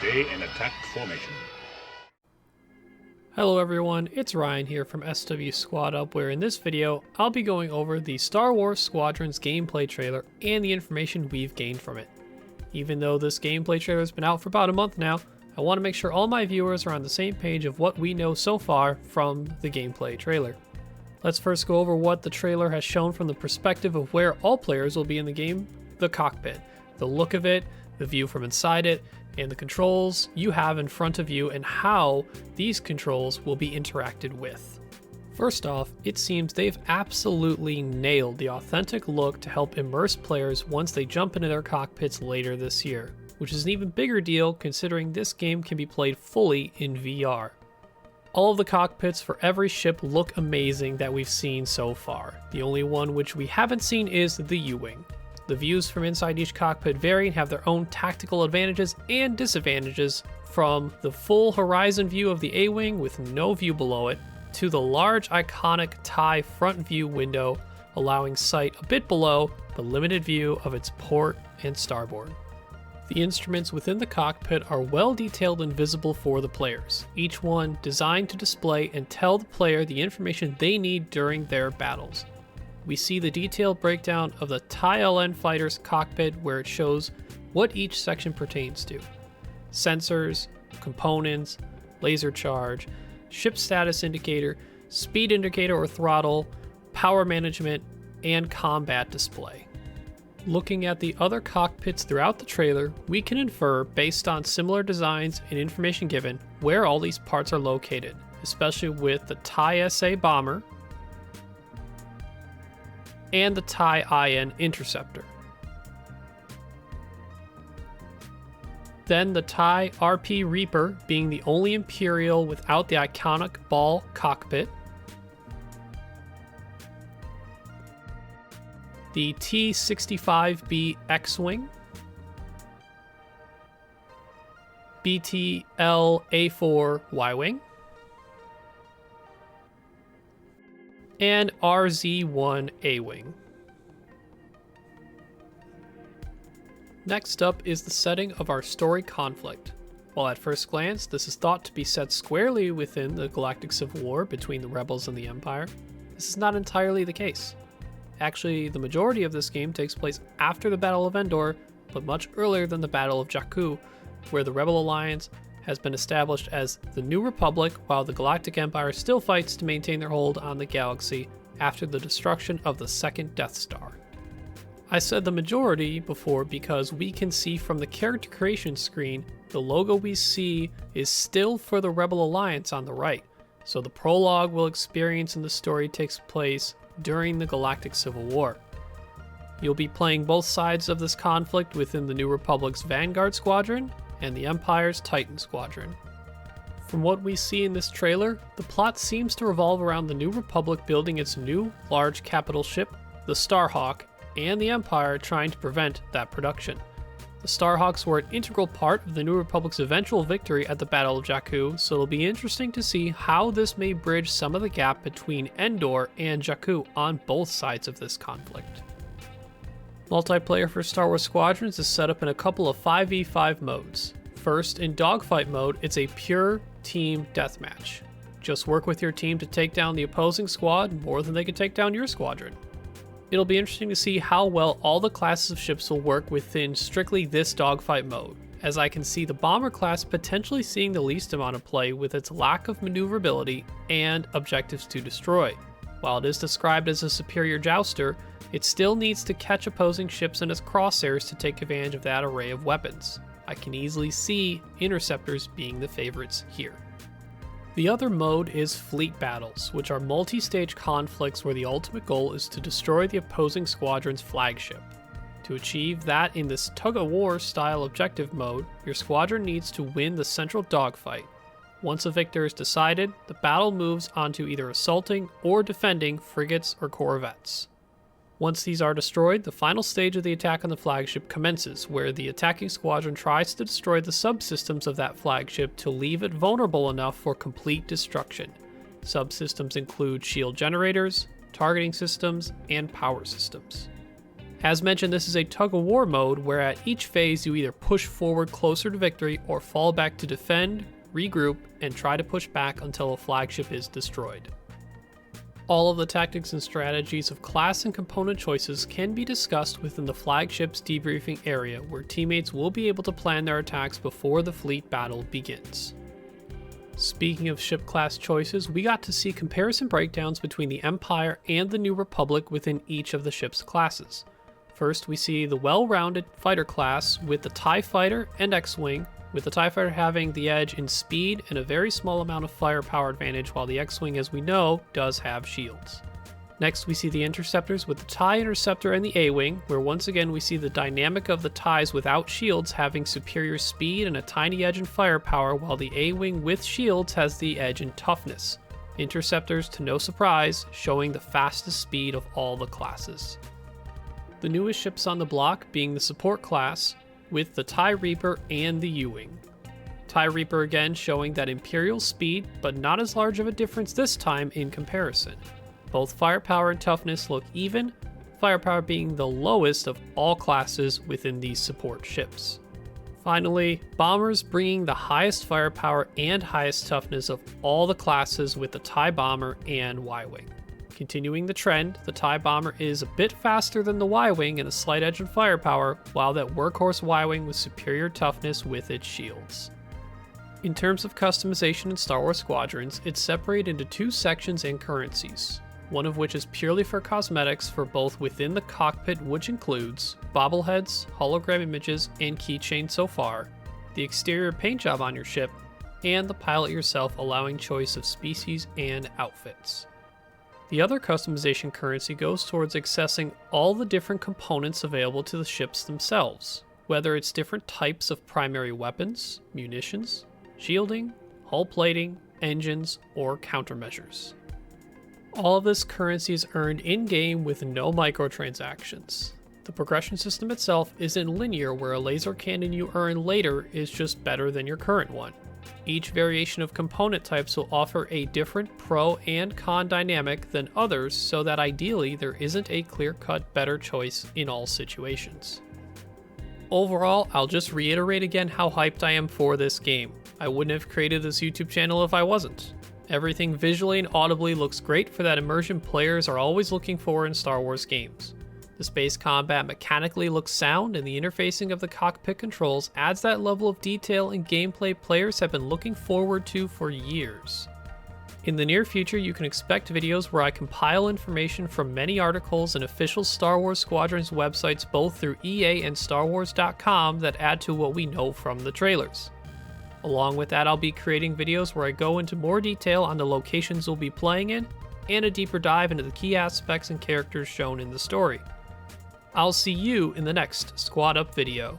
Stay in attack formation. Hello everyone, it's Ryan here from SW Squad Up, where in this video, I'll be going over the Star Wars Squadrons gameplay trailer and the information we've gained from it. Even though this gameplay trailer has been out for about a month now, I want to make sure all my viewers are on the same page of what we know so far from the gameplay trailer. Let's first go over what the trailer has shown from the perspective of where all players will be in the game, the cockpit, the look of it, the view from inside it, and the controls you have in front of you and how these controls will be interacted with. First off, it seems they've absolutely nailed the authentic look to help immerse players once they jump into their cockpits later this year, which is an even bigger deal considering this game can be played fully in VR. All of the cockpits for every ship look amazing that we've seen so far. The only one which we haven't seen is the U-Wing. The views from inside each cockpit vary and have their own tactical advantages and disadvantages, from the full horizon view of the A-Wing with no view below it, to the large iconic TIE front view window allowing sight a bit below but limited view of its port and starboard. The instruments within the cockpit are well detailed and visible for the players, each one designed to display and tell the player the information they need during their battles. We see the detailed breakdown of the TIE LN fighter's cockpit where it shows what each section pertains to. Sensors, components, laser charge, ship status indicator, speed indicator or throttle, power management, and combat display. Looking at the other cockpits throughout the trailer, we can infer, based on similar designs and information given, where all these parts are located, especially with the TIE SA bomber and the TIE IN interceptor. Then the TIE RP Reaper being the only Imperial without the iconic ball cockpit. The T-65B X-Wing. BTL A4 Y-Wing. And RZ-1 A-Wing. Next up is the setting of our story conflict. While at first glance this is thought to be set squarely within the Galactic Civil War between the Rebels and the Empire, this is not entirely the case. Actually, the majority of this game takes place after the Battle of Endor, but much earlier than the Battle of Jakku, where the Rebel Alliance has been established as the New Republic, while the Galactic Empire still fights to maintain their hold on the galaxy after the destruction of the second Death Star. I said the majority before because we can see from the character creation screen the logo we see is still for the Rebel Alliance on the right, so the prologue we'll experience in the story takes place during the Galactic Civil War. You'll be playing both sides of this conflict within the New Republic's Vanguard Squadron and the Empire's Titan Squadron. From what we see in this trailer, the plot seems to revolve around the New Republic building its new, large capital ship, the Starhawk, and the Empire trying to prevent that production. The Starhawks were an integral part of the New Republic's eventual victory at the Battle of Jakku, so it'll be interesting to see how this may bridge some of the gap between Endor and Jakku on both sides of this conflict. Multiplayer for Star Wars Squadrons is set up in a couple of 5v5 modes. First, in dogfight mode, it's a pure team deathmatch. Just work with your team to take down the opposing squad more than they can take down your squadron. It'll be interesting to see how well all the classes of ships will work within strictly this dogfight mode, as I can see the bomber class potentially seeing the least amount of play with its lack of maneuverability and objectives to destroy. While it is described as a superior jouster, it still needs to catch opposing ships in its crosshairs to take advantage of that array of weapons. I can easily see interceptors being the favorites here. The other mode is fleet battles, which are multi-stage conflicts where the ultimate goal is to destroy the opposing squadron's flagship. To achieve that in this tug-of-war style objective mode, your squadron needs to win the central dogfight. Once a victor is decided, the battle moves onto either assaulting or defending frigates or corvettes. Once these are destroyed, the final stage of the attack on the flagship commences, where the attacking squadron tries to destroy the subsystems of that flagship to leave it vulnerable enough for complete destruction. Subsystems include shield generators, targeting systems, and power systems. As mentioned, this is a tug-of-war mode where at each phase you either push forward closer to victory or fall back to defend, regroup, and try to push back until a flagship is destroyed. All of the tactics and strategies of class and component choices can be discussed within the flagship's debriefing area, where teammates will be able to plan their attacks before the fleet battle begins. Speaking of ship class choices, we got to see comparison breakdowns between the Empire and the New Republic within each of the ship's classes. First, we see the well-rounded fighter class with the TIE Fighter and X-Wing, with the TIE Fighter having the edge in speed and a very small amount of firepower advantage, while the X-Wing, as we know, does have shields. Next, we see the Interceptors with the TIE Interceptor and the A-Wing, where once again we see the dynamic of the TIEs without shields having superior speed and a tiny edge in firepower, while the A-Wing with shields has the edge in toughness. Interceptors, to no surprise, showing the fastest speed of all the classes. The newest ships on the block being the Support class, with the TIE Reaper and the U-Wing. TIE Reaper again showing that Imperial speed, but not as large of a difference this time in comparison. Both firepower and toughness look even, firepower being the lowest of all classes within these support ships. Finally, Bombers bringing the highest firepower and highest toughness of all the classes with the TIE Bomber and Y-Wing. Continuing the trend, the TIE Bomber is a bit faster than the Y-Wing and a slight edge in firepower, while that workhorse Y-Wing with superior toughness with its shields. In terms of customization in Star Wars Squadrons, it's separated into two sections and currencies, one of which is purely for cosmetics for both within the cockpit, which includes bobbleheads, hologram images, and keychains so far, the exterior paint job on your ship, and the pilot yourself, allowing choice of species and outfits. The other customization currency goes towards accessing all the different components available to the ships themselves, whether it's different types of primary weapons, munitions, shielding, hull plating, engines, or countermeasures. All of this currency is earned in-game with no microtransactions. The progression system itself isn't linear, where a laser cannon you earn later is just better than your current one. Each variation of component types will offer a different pro and con dynamic than others, so that ideally there isn't a clear-cut better choice in all situations. Overall, I'll just reiterate again how hyped I am for this game. I wouldn't have created this YouTube channel if I wasn't. Everything visually and audibly looks great for that immersion players are always looking for in Star Wars games. The space combat mechanically looks sound, and the interfacing of the cockpit controls adds that level of detail and gameplay players have been looking forward to for years. In the near future, you can expect videos where I compile information from many articles and official Star Wars Squadrons websites both through EA and StarWars.com that add to what we know from the trailers. Along with that, I'll be creating videos where I go into more detail on the locations we'll be playing in, and a deeper dive into the key aspects and characters shown in the story. I'll see you in the next Squad Up video.